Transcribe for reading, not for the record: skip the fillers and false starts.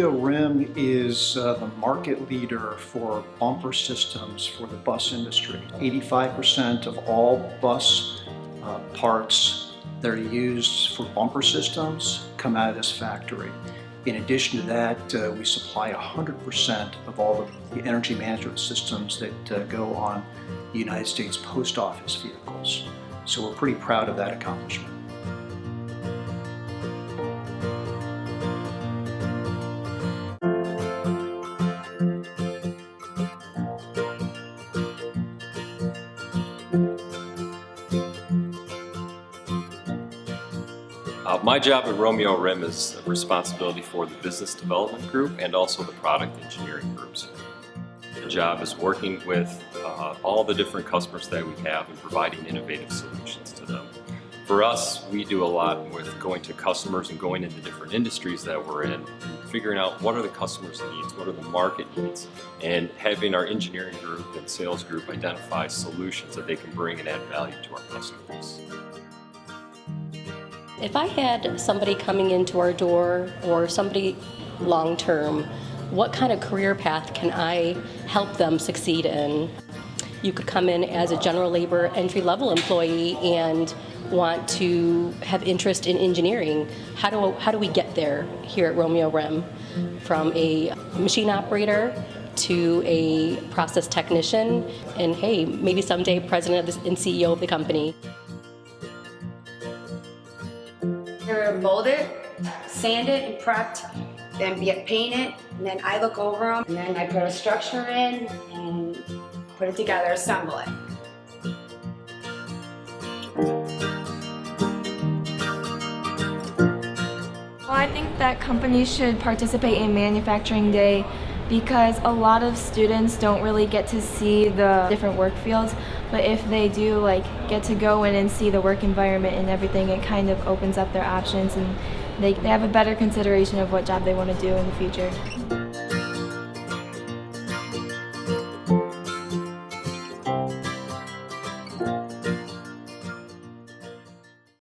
Romeo RIM is the market leader for bumper systems for the bus industry. 85% of all bus parts that are used for bumper systems come out of this factory. In addition to that, we supply 100% of all the energy management systems that go on the United States Post Office vehicles. So we're pretty proud of that accomplishment. My job at Romeo RIM is responsibility for the business development group and also the product engineering groups. The job is working with all the different customers that we have and providing innovative solutions to them. For us, we do a lot with going to customers and going into different industries that we're in, and figuring out what are the customers' needs, what are the market needs, and having our engineering group and sales group identify solutions that they can bring and add value to our customers. If I had somebody coming into our door or somebody long-term, what kind of career path can I help them succeed in? You could come in as a general labor entry-level employee and want to have interest in engineering. How do we get there here at Romeo RIM? From a machine operator to a process technician, and hey, maybe someday president and CEO of the company. They're molded, sanded and prepped, then get painted, and then I look over them, and then I put a structure in and put it together, assemble it. Well, I think that companies should participate in Manufacturing Day because a lot of students don't really get to see the different work fields, but if they do get to go in and see the work environment and everything, it kind of opens up their options and they have a better consideration of what job they want to do in the future.